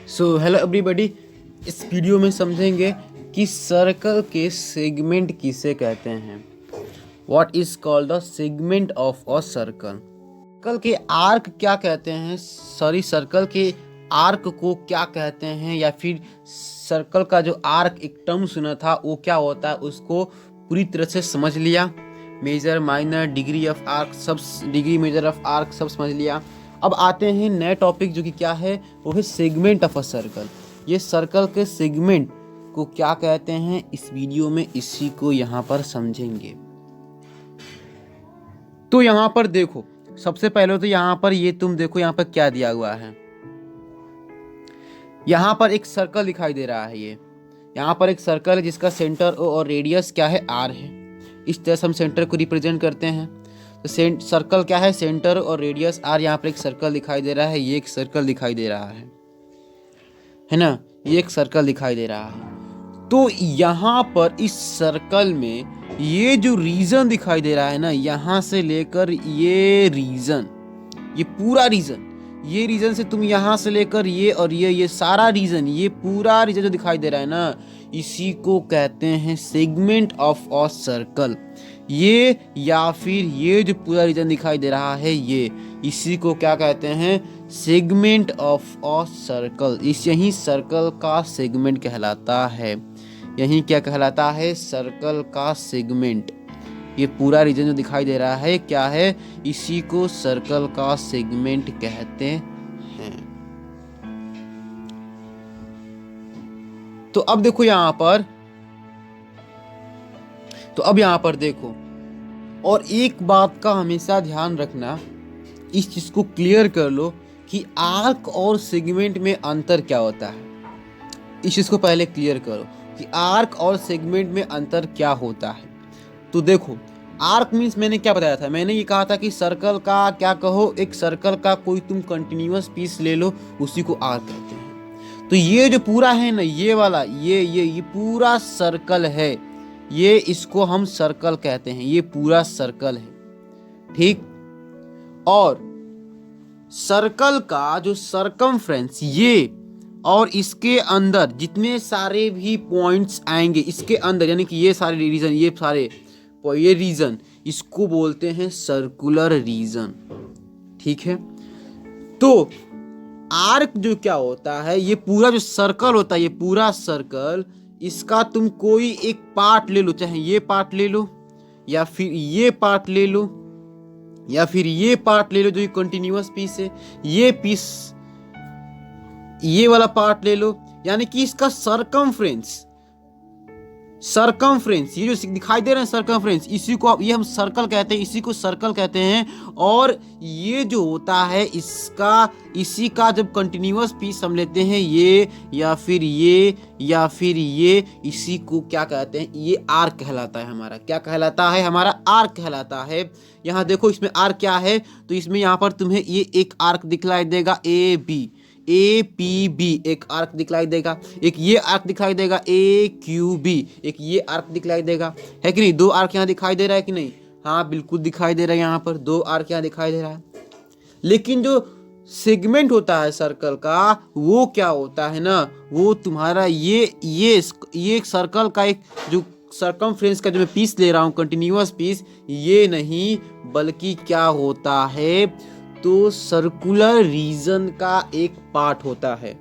So hello everybody, इस video में समझेंगे कि सर्कल के सेगमेंट किसे कहते हैं। What is called the segment of a circle. Circle के आर्क क्या कहते हैं, सर्कल के आर्क को क्या कहते हैं, या फिर सर्कल का जो आर्क एक टर्म सुना था वो क्या होता है, उसको पूरी तरह से समझ लिया। Major, minor, degree of arc, सब डिग्री मेजर ऑफ आर्क सब समझ लिया। अब आते हैं नए टॉपिक जो कि क्या है, वो है सेगमेंट ऑफ अ सर्कल। ये सर्कल के सेगमेंट को क्या कहते हैं, इस वीडियो में इसी को यहाँ पर समझेंगे। तो यहाँ पर देखो, सबसे पहले तो यहाँ पर ये तुम देखो यहाँ पर क्या दिया हुआ है। यहाँ पर एक सर्कल दिखाई दे रहा है। ये यहाँ पर एक सर्कल है जिसका सेंटर और रेडियस क्या है, आर है। इस तरह से हम सेंटर को रिप्रेजेंट करते हैं। तो सर्कल क्या है, सेंटर और रेडियस आर। यहाँ पर एक सर्कल दिखाई दे रहा है, ये एक सर्कल दिखाई दे रहा है ना, ये एक सर्कल दिखाई दे रहा है। तो यहाँ पर इस सर्कल में ये जो रीजन दिखाई दे रहा है ना, यहाँ से लेकर ये रीजन, ये पूरा रीजन, ये रीजन से तुम यहाँ से लेकर ये और ये सारा रीजन, ये पूरा रीजन जो दिखाई दे रहा है ना, इसी को कहते हैं सेगमेंट ऑफ अ सर्कल। ये या फिर ये जो पूरा रीजन दिखाई दे रहा है, ये इसी को क्या कहते हैं, सेगमेंट ऑफ अ सर्कल। यही सर्कल का सेगमेंट कहलाता है। यही क्या कहलाता है, सर्कल का सेगमेंट। ये पूरा रीजन जो दिखाई दे रहा है क्या है, इसी को सर्कल का सेगमेंट कहते हैं। तो अब देखो यहाँ पर, तो अब यहाँ पर देखो, और एक बात का हमेशा ध्यान रखना, इस चीज को क्लियर कर लो कि आर्क और सेगमेंट में अंतर क्या होता है। इस चीज को पहले क्लियर करो कि आर्क और सेगमेंट में अंतर क्या होता है। तो देखो, आर्क मीन्स मैंने क्या बताया था, मैंने ये कहा था कि सर्कल का क्या कहो, एक सर्कल का कोई तुम कंटिन्यूअस पीस ले लो, उसी को आर्क कहते हैं। तो ये जो पूरा है ना, ये वाला, ये पूरा सर्कल है, ये इसको हम सर्कल कहते हैं। ये पूरा सर्कल है, ठीक। और सर्कल का जो सरकमफ्रेंस, ये और इसके अंदर जितने सारे भी पॉइंट्स आएंगे इसके अंदर, यानी कि ये सारे रीजन, ये रीजन, इसको बोलते हैं सर्कुलर रीजन, ठीक है। तो आर्क जो क्या होता है, ये पूरा जो सर्कल होता है, ये पूरा सर्कल, इसका तुम कोई एक पार्ट ले लो, चाहे ये पार्ट ले लो, या फिर ये पार्ट ले लो, या फिर ये पार्ट ले लो जो कंटिन्यूअस पीस है, ये पीस, ये वाला पार्ट ले लो, यानी कि इसका सरकमफ्रेंस, ये जो दिखाई दे रहे हैं सरकमफ्रेंस, इसी को ये हम सर्कल कहते हैं, इसी को सर्कल कहते हैं। और ये जो होता है इसका, इसी का जब कंटिन्यूअस पीस हम लेते हैं, ये या फिर ये या फिर ये, इसी को क्या कहते हैं, ये आर्क कहलाता है हमारा। क्या कहलाता है, हमारा आर्क कहलाता है। यहाँ देखो, इसमें आर्क क्या है, तो इसमें यहाँ पर तुम्हें ये एक आर्क दिखलाई देगा, ए पी बी एक आर्क दिखलाई देगा, एक ये आर्क दिखाई देगा ए क्यू बी, एक ये आर्क दिखलाई देगा, है कि नहीं। दो आर्क यहाँ दिखाई दे रहा है कि नहीं, हाँ बिल्कुल दिखाई दे रहा है, यहाँ पर दो आर्क यहाँ दिखाई दे रहा है। लेकिन जो सेगमेंट होता है सर्कल का, वो क्या होता है ना, वो तुम्हारा ये एक सर्कल का एक जो सरकमफ्रेंस का जो मैं पीस ले रहा हूँ, कंटिन्यूअस पीस, ये नहीं बल्कि क्या होता है, तो सर्कुलर रीजन का एक पार्ट होता है।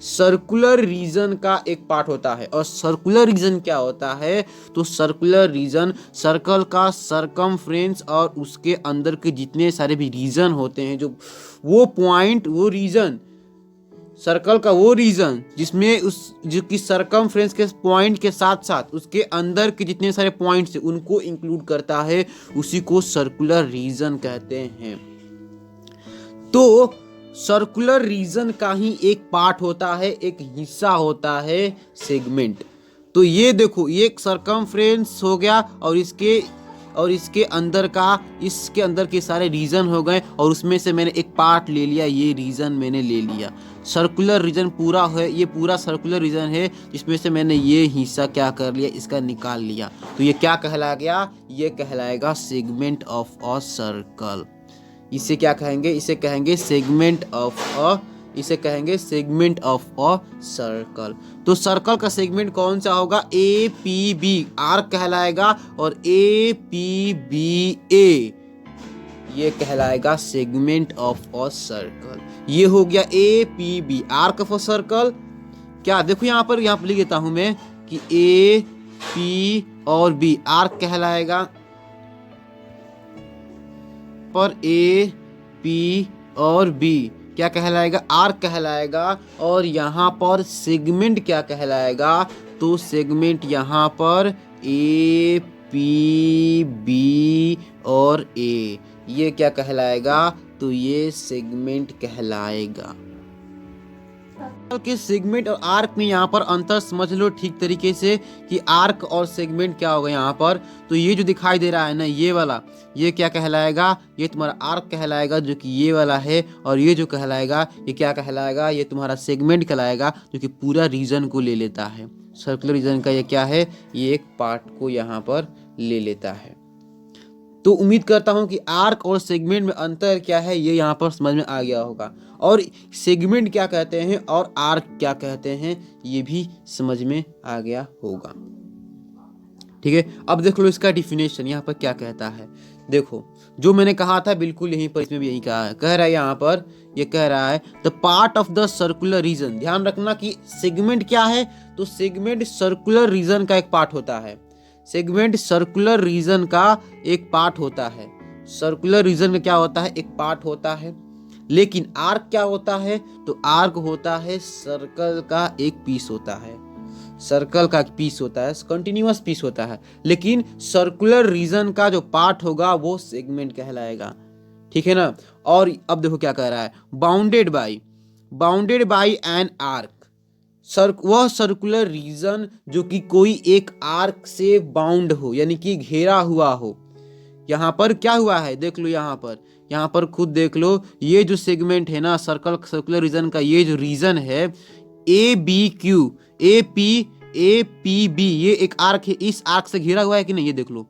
सर्कुलर रीजन का एक पार्ट होता है। और सर्कुलर रीजन क्या होता है, तो सर्कुलर रीजन सर्कल का सरकमफ्रेंस और उसके अंदर के जितने सारे भी रीजन होते हैं, जो वो पॉइंट, वो रीजन, सर्कल का वो रीजन जिसमें उस जो कि सरकमफ्रेंस के पॉइंट के साथ साथ उसके अंदर के जितने सारे पॉइंट्स हैं उनको इंक्लूड करता है, उसी को सर्कुलर रीजन कहते हैं। तो सर्कुलर रीजन का ही एक पार्ट होता है, एक हिस्सा होता है सेगमेंट। तो ये देखो, ये एक सरकमफ्रेंस हो गया, और इसके अंदर का, इसके अंदर के सारे रीजन हो गए, और उसमें से मैंने एक पार्ट ले लिया, ये रीजन मैंने ले लिया। सर्कुलर रीजन पूरा है, ये पूरा सर्कुलर रीजन है, जिसमें से मैंने ये हिस्सा क्या कर लिया, इसका निकाल लिया। तो ये क्या कहला गया, ये कहलाएगा सेगमेंट ऑफ अ सर्कल। इसे क्या कहेंगे, इसे कहेंगे सेगमेंट ऑफ अ इसे कहेंगे सेगमेंट ऑफ अ सर्कल। तो सर्कल का सेगमेंट कौन सा होगा, ए पी बी आर्क कहलाएगा, और ए पी बी ए ये कहलाएगा सेगमेंट ऑफ अ सर्कल। ये हो गया A P B arc of a circle. क्या देखो यहाँ पर लिख देता हूं मैं कि ए पी और बी आर्क कहलाएगा, पर ए पी और बी क्या कहलाएगा, आर्क कहलाएगा। और यहाँ पर सेगमेंट क्या कहलाएगा, तो सेगमेंट यहाँ पर ए पी बी और ए ये क्या कहलाएगा, तो ये सेगमेंट कहलाएगा। के सेगमेंट और आर्क में यहाँ पर अंतर समझ लो ठीक तरीके से कि आर्क और सेगमेंट क्या होगा यहाँ पर। तो ये जो दिखाई दे रहा है ना ये वाला, ये क्या कहलाएगा, ये तुम्हारा आर्क कहलाएगा जो कि ये वाला है। और ये जो कहलाएगा ये क्या कहलाएगा, ये तुम्हारा सेगमेंट कहलाएगा जो कि पूरा रीजन को ले लेता है। सर्कुलर रीजन का ये क्या है, ये एक पार्ट को यहाँ पर ले लेता है। तो उम्मीद करता हूं कि आर्क और सेगमेंट में अंतर क्या है ये यहाँ पर समझ में आ गया होगा, और सेगमेंट क्या कहते हैं और आर्क क्या कहते हैं ये भी समझ में आ गया होगा। ठीक है, अब देख लो इसका डिफिनेशन यहाँ पर क्या कहता है। देखो जो मैंने कहा था बिल्कुल यहीं पर इसमें भी यही कहा है, कह रहा है यहाँ पर, ये कह रहा है the part of the circular reason. ध्यान रखना कि सेगमेंट क्या है, तो सेगमेंट सर्कुलर रीजन का एक पार्ट होता है। सेगमेंट सर्कुलर रीजन का एक पार्ट होता है। सर्कुलर रीजन का क्या होता है, एक पार्ट होता है। लेकिन आर्क क्या होता है, तो आर्क होता है सर्कल का एक पीस होता है। सर्कल का पीस होता है, कंटिन्यूअस पीस होता है। लेकिन सर्कुलर रीजन का जो पार्ट होगा वो सेगमेंट कहलाएगा। ठीक है ना। और अब देखो क्या कह रहा है, बाउंडेड बाय एन आर्क। वह सर्कुलर रीजन जो कि कोई एक आर्क से बाउंड हो, यानी कि घेरा हुआ हो। यहाँ पर क्या हुआ है देख लो, यहाँ पर खुद देख लो, ये जो सेगमेंट है ना सर्कुलर रीजन का, ये जो रीजन है A B Q A P B, ये एक आर्क है। इस आर्क से घिरा हुआ है कि नहीं, ये देख लो,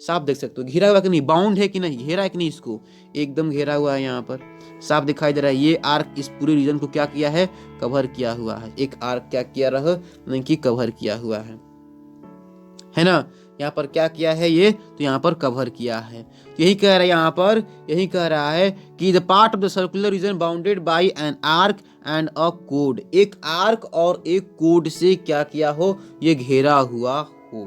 साफ देख सकते हो घिरा हुआ कि नहीं, बाउंड है कि नहीं, घेरा है कि नहीं, इसको एकदम घेरा हुआ है। यहाँ पर साफ दिखाई दे रहा है, ये आर्क इस पूरे रीजन को क्या किया है, कवर किया हुआ है। एक आर्क क्या किया रहा, नहीं कि कवर किया हुआ है ना। यहाँ पर क्या किया है ये, तो यहाँ पर कवर किया है। यही कह रहा है यहाँ पर, यही कह रहा है कि the part of the circular reason bounded by an arc and a code. एक आर्क और एक कोड से क्या किया हो, ये घेरा हुआ हो,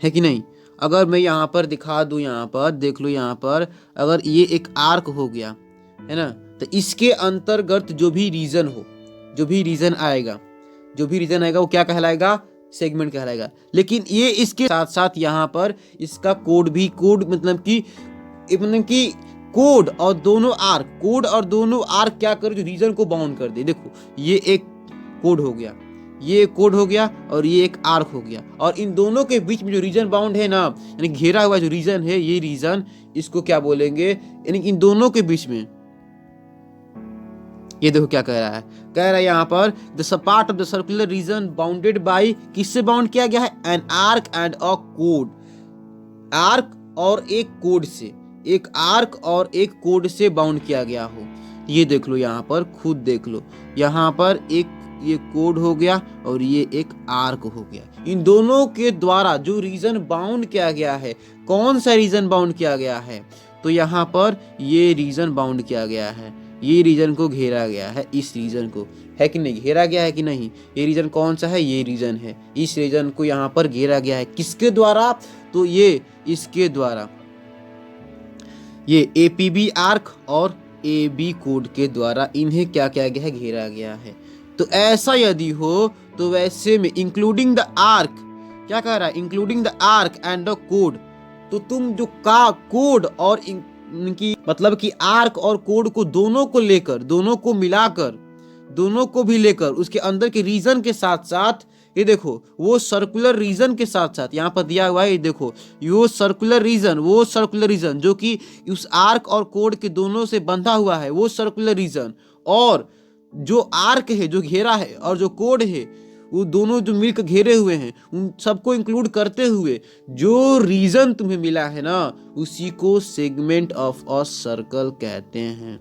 है कि नहीं। अगर मैं यहाँ पर दिखा दूं, यहाँ पर देख लो, यहाँ पर अगर ये एक आर्क हो गया है ना, तो इसके अंतर्गत जो भी रीजन हो, जो भी रीजन आएगा वो क्या कहलाएगा, सेगमेंट कहलाएगा। लेकिन ये इसके साथ साथ यहाँ पर इसका कोड भी, कोड मतलब कि कोड और दोनों आर्क क्या करे, जो रीजन को बाउंड कर दे। देखो ये एक कोड हो गया, ये एक कोड हो गया, और ये एक आर्क हो गया, और इन दोनों के बीच में जो रीजन बाउंड है ना, यानी घेरा हुआ जो रीजन है, ये रीजन इसको क्या बोलेंगे, यानी इन दोनों के बीच में। ये देखो क्या कह रहा है यहाँ पर, the part of the circular reason bounded by, किससे बाउंड किया गया है, an arc and a code. Arc और एक कोड से, एक आर्क और एक कोड से बाउंड किया गया हो। ये देख लो, यहाँ पर खुद देख लो, यहाँ पर एक ये कोड हो गया और ये एक आर्क हो गया। इन दोनों के द्वारा जो रीजन बाउंड किया गया है, कौन सा रीजन बाउंड किया गया है, तो यहाँ पर ये रीजन बाउंड किया गया है, ये रीजन को घेरा गया है, इस रीजन को, है कि नहीं, घेरा गया है कि नहीं। ये रीजन कौन सा है, ये रीजन है, इस रीजन को यहाँ पर घेरा गया है। किसके द्वारा, तो ये इसके द्वारा, ये एपीबी आर्क और ए बी कोड के द्वारा इन्हें क्या किया गया है, घेरा गया है। तो ऐसा यदि हो तो वैसे में इंक्लूडिंग द आर्क, क्या कह रहा है, including the arc and the code. तो तुम जो का कोड और इनकी मतलब कि आर्क और कोड को दोनों को लेकर, दोनों को मिलाकर, दोनों को भी लेकर उसके अंदर के रीजन के साथ साथ, ये देखो वो सर्कुलर रीजन के साथ साथ यहाँ पर दिया हुआ है, ये देखो वो सर्कुलर रीजन जो कि उस आर्क और कोड के दोनों से बंधा हुआ है, वो सर्कुलर रीजन, और जो आर्क है जो घेरा है और जो कोड है वो दोनों जो मिलकर घेरे हुए हैं, उन सबको इंक्लूड करते हुए जो रीजन तुम्हें मिला है ना, उसी को सेगमेंट ऑफ अ सर्कल कहते हैं।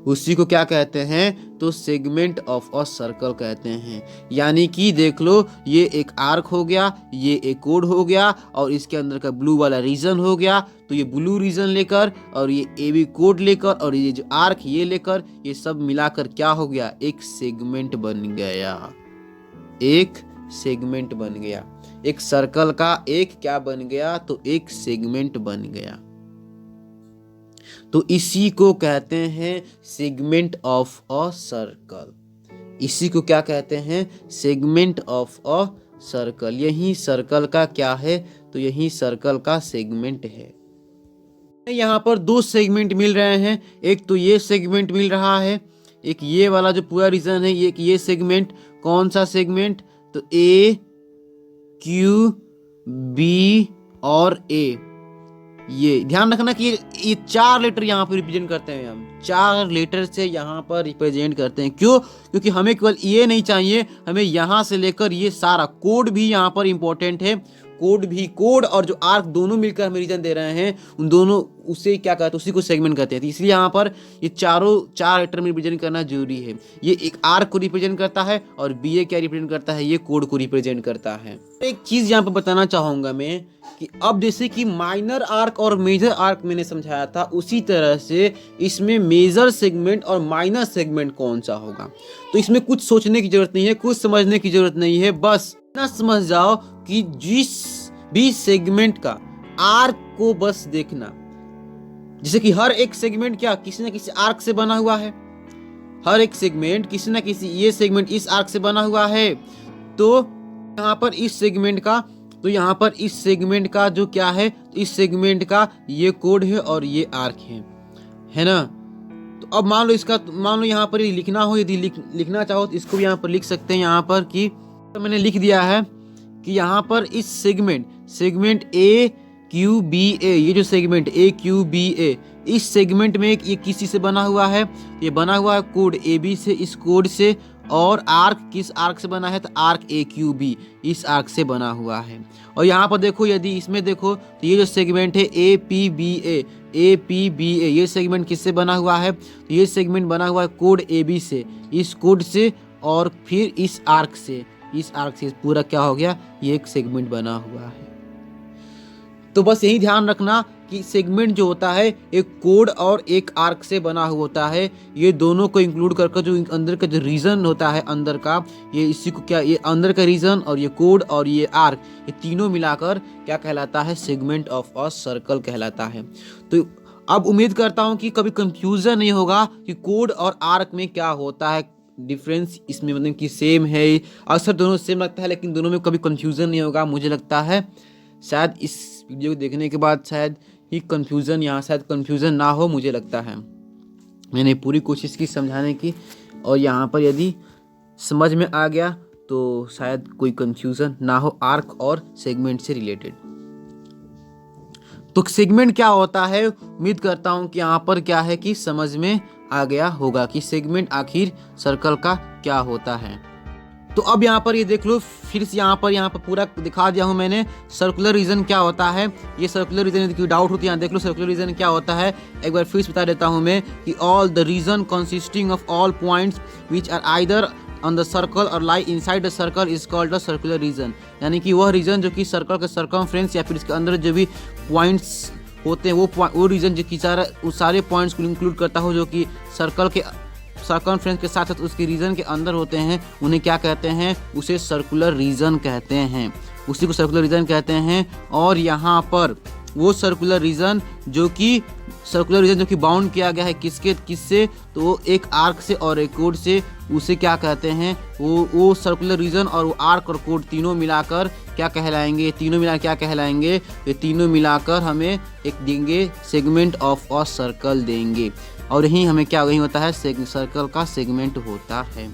उसी को क्या कहते हैं, तो सेगमेंट ऑफ अ सर्कल कहते हैं। यानी कि देख लो, ये एक आर्क हो गया, ये एक कोड हो गया, और इसके अंदर का ब्लू वाला रीजन हो गया। तो ये ब्लू रीजन लेकर और ये ए बी कोड लेकर और ये जो आर्क ये लेकर, ये सब मिलाकर क्या हो गया, एक सेगमेंट बन गया। एक सेगमेंट बन गया, एक सर्कल का एक क्या बन गया, तो एक सेगमेंट बन गया। तो इसी को कहते हैं सेगमेंट ऑफ अ सर्कल। इसी को क्या कहते हैं, सेगमेंट ऑफ अ सर्कल। यही सर्कल का क्या है, तो यही सर्कल का सेगमेंट है। यहाँ पर दो सेगमेंट मिल रहे हैं, एक तो ये सेगमेंट मिल रहा है, एक ये वाला जो पूरा रीजन है, ये सेगमेंट। कौन सा सेगमेंट, तो ए क्यू बी और ए। ये ध्यान रखना कि ये 4 लेटर यहाँ पर रिप्रेजेंट करते हैं, हम 4 लेटर से यहाँ पर रिप्रेजेंट करते हैं। क्यों, क्योंकि हमें केवल ये नहीं चाहिए, हमें यहाँ से लेकर ये सारा कोड भी यहाँ पर इंपॉर्टेंट है। कोड और जो आर्क दोनों मिलकर हमें रीजन दे रहे हैं, उन दोनों उसे क्या कहते हैं, उसी को सेगमेंट कहते हैं। तो इसलिए यहाँ पर ये 4 लेटर में रिप्रेजेंट करना जरूरी है। ये एक आर्क को रिप्रेजेंट करता है और बी ए क्या रिप्रेजेंट करता है, ये कोड को रिप्रेजेंट करता है। एक चीज यहाँ पर बताना चाहूंगा मैं कि अब जैसे कि माइनर आर्क और मेजर आर्क मैंने समझाया था, उसी तरह से इसमें मेजर सेगमेंट और माइनर सेगमेंट कौन सा होगा। तो इसमें कुछ सोचने की जरूरत नहीं है, कुछ समझने की जरूरत नहीं है, बस इतना समझ जाओ कि जिस भी सेगमेंट का आर्क को बस देखना। जैसे कि हर एक सेगमेंट क्या किसी न किसी आर्क से बना हुआ है, हर एक सेगमेंट किसी न किसी, ये सेगमेंट इस आर्क से बना हुआ है, तो यहाँ पर इस सेगमेंट का, तो यहाँ पर इस सेगमेंट का जो क्या है, तो इस सेगमेंट का ये कोड है और ये आर्क है ना। तो अब मान लो यहाँ पर लिखना हो, यदि लिखना चाहो तो इसको भी यहाँ पर लिख सकते हैं। यहाँ पर कि तो मैंने लिख दिया है कि यहाँ पर इस सेगमेंट ए क्यू बी ए, ये जो सेगमेंट ए क्यू बी ए, इस सेगमेंट में ये किसी से बना हुआ है, ये बना हुआ है कोड ए बी से, इस कोड से। और आर्क किस आर्क से बना है, तो आर्क ए क्यू बी, इस आर्क से बना हुआ है। और यहाँ पर देखो, यदि इसमें देखो तो ये जो सेगमेंट है ए पी बी ए, ये सेगमेंट किससे बना हुआ है, तो ये सेगमेंट बना हुआ है कोड ए बी से, इस कोड से, और फिर इस आर्क से पूरा क्या हो गया, ये एक सेगमेंट बना हुआ है। तो बस यही ध्यान रखना कि सेगमेंट जो होता है एक कोड और एक आर्क से बना हुआ होता है। ये दोनों को इंक्लूड करके जो अंदर का जो रीजन होता है अंदर का, ये इसी को क्या, ये अंदर का रीजन और ये कोड और ये आर्क, ये तीनों मिलाकर क्या कहलाता है, सेगमेंट ऑफ अ सर्कल कहलाता है। तो अब उम्मीद करता हूँ कि कभी कंफ्यूजन नहीं होगा कि कोड और आर्क में क्या होता है, डिफरेंस इसमें मतलब कि सेम है। अक्सर दोनों सेम लगता है, लेकिन दोनों में कभी कंफ्यूजन नहीं होगा। मुझे लगता है शायद इस वीडियो को देखने के बाद शायद ही कंफ्यूजन ना हो, मुझे लगता है। मैंने पूरी कोशिश की समझाने की, और यहाँ पर यदि समझ में आ गया तो शायद कोई कंफ्यूजन ना हो आर्क और सेगमेंट से रिलेटेड। तो सेगमेंट क्या होता है, उम्मीद करता हूँ कि यहाँ पर क्या है कि समझ में आ गया होगा कि सेगमेंट आखिर सर्कल का क्या होता है। तो अब यहाँ पर ये देख लो, फिर से यहाँ पर पूरा दिखा दिया हूँ मैंने। सर्कुलर रीजन क्या होता है, ये सर्कुलर रीजन यदि कोई डाउट होती है यहाँ देख लो, सर्कुलर रीजन क्या होता है। एक बार फिर से बता देता हूँ मैं कि all the region consisting of all points which are either on the circle और lie inside the circle is called the circular region. यानी कि वह रीजन जो कि सर्कल के सर्कमफ्रेंस या फिर इसके अंदर जो भी पॉइंट्स होते हैं वो रीजन जो कि सारे पॉइंट्स को इंक्लूड करता हो, जो कि सर्कल के सर्कमफ्रेंस के साथ साथ उसके रीजन के अंदर होते हैं, उन्हें क्या कहते हैं, उसे सर्कुलर रीजन कहते हैं, उसी को सर्कुलर रीजन कहते हैं। और यहाँ पर वो सर्कुलर रीजन जो कि बाउंड किया गया है किससे, तो वो एक आर्क से और एक कोड से, उसे क्या कहते हैं, वो सर्कुलर रीजन और वो आर्क और कोड तीनों मिलाकर क्या कहलाएंगे, ये तीनों मिलाकर हमें एक देंगे सेगमेंट ऑफ अ सर्कल देंगे। और यही हमें क्या वही होता है, सर्कल का सेगमेंट होता है।